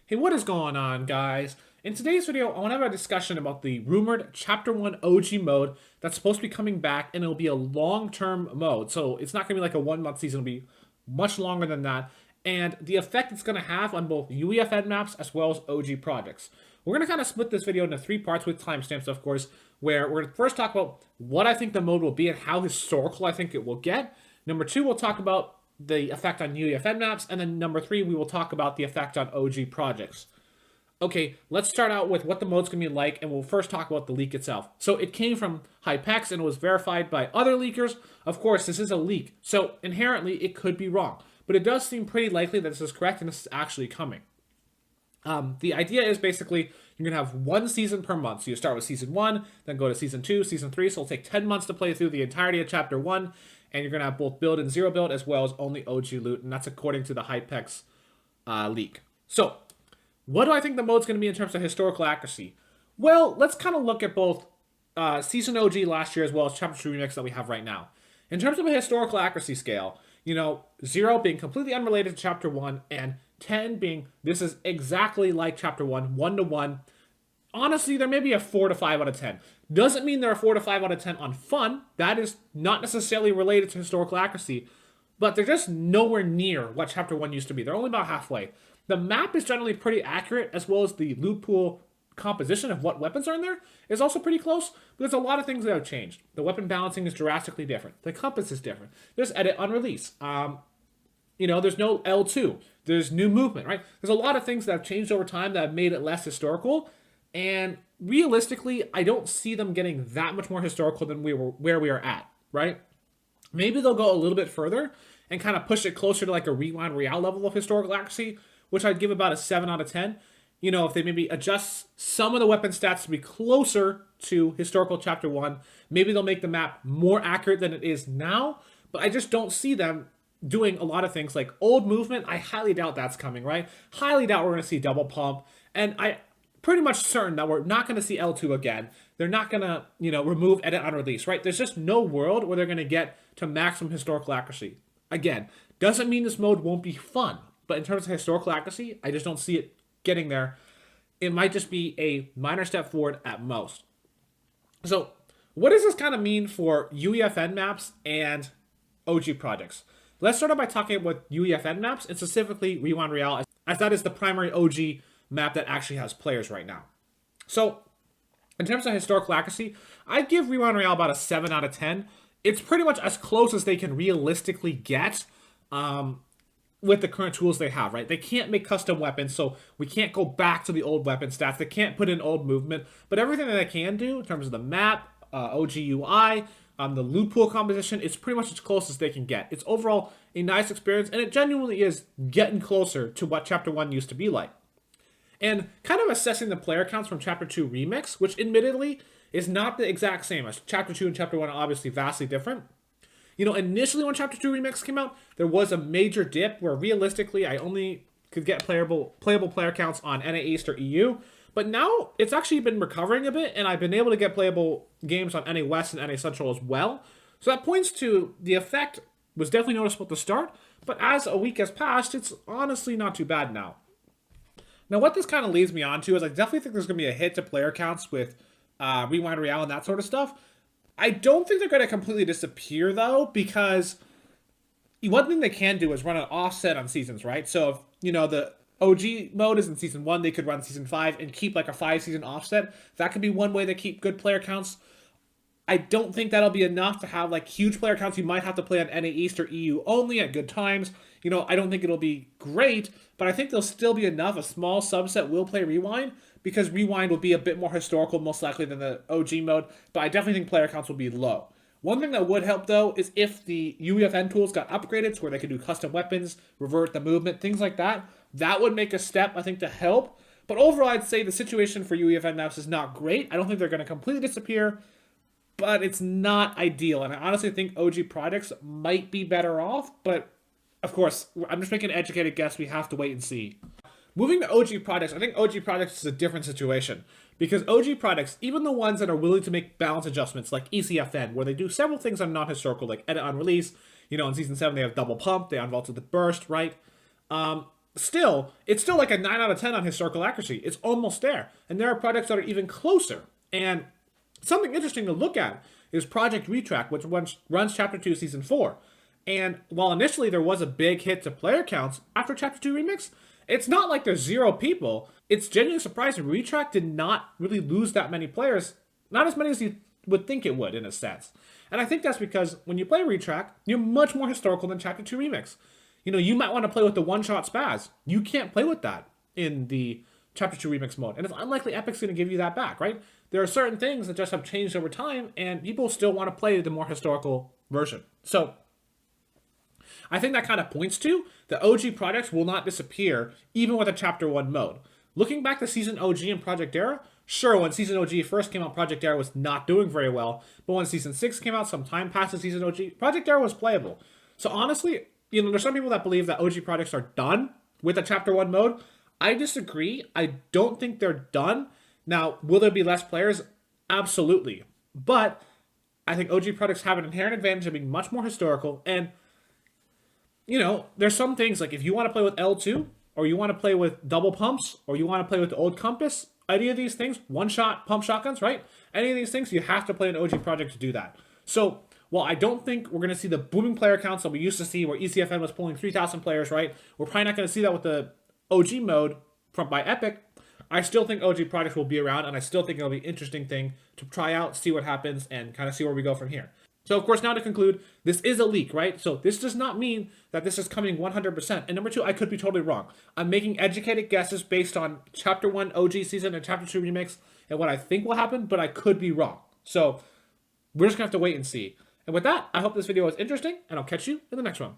Hey, what is going on, guys? In today's video, I want to have a discussion about the rumored Chapter 1 OG mode that's supposed to be coming back, and it'll be a long-term mode. So it's not going to be like a one-month season, it'll be much longer than that. And the effect it's going to have on both UEFN maps as well as OG projects. We're going to kind of split this video into three parts with timestamps, of course, where we're going to first talk about what I think the mode will be and how historical I think it will get. Number two, we'll talk about the effect on UEFN maps, and then number three, we will talk about the effect on OG projects. Okay, let's start out with what the mode's going to be like, and we'll first talk about the leak itself. So it came from Hypex and was verified by other leakers. Of course, this is a leak, so inherently it could be wrong. But it does seem pretty likely that this is correct and this is actually coming. The idea is basically you're going to have one season per month. So you start with Season 1, then go to Season 2, Season 3. So it'll take 10 months to play through the entirety of Chapter 1. And you're going to have both build and zero build as well as only OG loot. And that's according to the Hypex leak. So what do I think the mode's going to be in terms of historical accuracy? Well, let's kind of look at both Season OG last year as well as Chapter 2 Remix that we have right now. In terms of a historical accuracy scale, 0 being completely unrelated to Chapter 1 and 10 being this is exactly like Chapter 1, 1-to-1. Honestly, there may be a 4 to 5 out of 10. Doesn't mean there are 4 to 5 out of 10 on fun. That is not necessarily related to historical accuracy, but they're just nowhere near what Chapter 1 used to be. They're only about halfway. The map is generally pretty accurate, as well as the loot pool composition of what weapons are in there is also pretty close, but there's a lot of things that have changed. The weapon balancing is drastically different. The compass is different. There's edit on release. There's no L2. There's new movement, right? There's a lot of things that have changed over time that have made it less historical. And realistically, I don't see them getting that much more historical than where we are at, right? Maybe they'll go a little bit further and kind of push it closer to like a Rewind Royale level of historical accuracy, which I'd give about a 7 out of 10. If they maybe adjust some of the weapon stats to be closer to historical Chapter 1, maybe they'll make the map more accurate than it is now, but I just don't see them doing a lot of things like old movement. I highly doubt that's coming, right? Highly doubt we're going to see double pump, and I pretty much certain that we're not going to see L2 again. They're not going to, remove edit on release, right? There's just no world where they're going to get to maximum historical accuracy. Again, doesn't mean this mode won't be fun, but in terms of historical accuracy, I just don't see it getting there. It might just be a minor step forward at most. So what does this kind of mean for UEFN maps and OG projects? Let's start out by talking about UEFN maps and specifically Rewind Royale, as that is the primary OG map that actually has players right now. So in terms of historical accuracy, I'd give Rewind Royale about a 7 out of 10. It's pretty much as close as they can realistically get with the current tools they have, right? They can't make custom weapons, so we can't go back to the old weapon stats. They can't put in old movement, but everything that they can do in terms of the map, OG UI, the loot pool composition, it's pretty much as close as they can get. It's overall a nice experience, and it genuinely is getting closer to what Chapter 1 used to be like. And kind of assessing the player counts from Chapter 2 Remix, which admittedly is not the exact same as Chapter 2 and Chapter 1 are obviously vastly different. Initially when Chapter 2 Remix came out, there was a major dip where realistically I only could get playable player counts on NA East or EU. But now it's actually been recovering a bit, and I've been able to get playable games on NA West and NA Central as well. So that points to the effect was definitely noticeable at the start, but as a week has passed, it's honestly not too bad now. Now, what this kind of leads me on to is I definitely think there's going to be a hit to player counts with Rewind Royale and that sort of stuff. I don't think they're going to completely disappear, though, because one thing they can do is run an offset on seasons, right? So if, the OG mode is in Season 1, they could run Season 5 and keep like a 5-season offset. That could be one way they keep good player counts. I don't think that'll be enough to have like huge player counts. You might have to play on NA East or EU only at good times. I don't think it'll be great, but I think there'll still be enough. A small subset will play Rewind because Rewind will be a bit more historical, most likely, than the OG mode, but I definitely think player counts will be low. One thing that would help, though, is if the UEFN tools got upgraded to where they could do custom weapons, revert the movement, things like that. That would make a step, I think, to help. But overall, I'd say the situation for UEFN maps is not great. I don't think they're going to completely disappear, but it's not ideal. And I honestly think OG products might be better off, but of course, I'm just making an educated guess. We have to wait and see. Moving to OG products, I think OG products is a different situation because OG products, even the ones that are willing to make balance adjustments like ECFN, where they do several things that are not historical, like edit on release, in Season 7 they have double pump, they unvaulted the burst, right? still, it's still like a 9 out of 10 on historical accuracy. It's almost there. And there are projects that are even closer. And something interesting to look at is Project Retrack, which runs Chapter 2, Season 4. And while initially there was a big hit to player counts after Chapter 2 Remix, it's not like there's 0 people. It's genuinely surprising. Retrack did not really lose that many players. Not as many as you would think it would, in a sense. And I think that's because when you play Retrack, you're much more historical than Chapter 2 Remix. You know, you might want to play with the one-shot spaz. You can't play with that in the Chapter 2 Remix mode. And it's unlikely Epic's going to give you that back, right? There are certain things that just have changed over time, and people still want to play the more historical version. So I think that kind of points to the OG projects will not disappear even with a Chapter 1 mode. Looking back to Season OG and Project Era, sure, when Season OG first came out, Project Era was not doing very well. But when Season 6 came out, some time past the Season OG, Project Era was playable. So honestly, you know, there's some people that believe that OG projects are done with the Chapter 1 mode. I disagree. I don't think they're done. Now, will there be less players? Absolutely. But I think OG projects have an inherent advantage of being much more historical. And, you know, there's some things like if you want to play with L2, or you want to play with double pumps, or you want to play with the old compass, any of these things, one-shot pump shotguns, right? Any of these things, you have to play an OG project to do that. So while I don't think we're going to see the booming player counts that we used to see where ECFN was pulling 3,000 players, right? We're probably not going to see that with the OG mode by Epic. I still think OG projects will be around, and I still think it'll be an interesting thing to try out, see what happens, and kind of see where we go from here. So, of course, now to conclude, this is a leak, right? So this does not mean that this is coming 100%. And number two, I could be totally wrong. I'm making educated guesses based on Chapter 1 OG season and Chapter 2 Remix and what I think will happen, but I could be wrong. So we're just going to have to wait and see. And with that, I hope this video was interesting, and I'll catch you in the next one.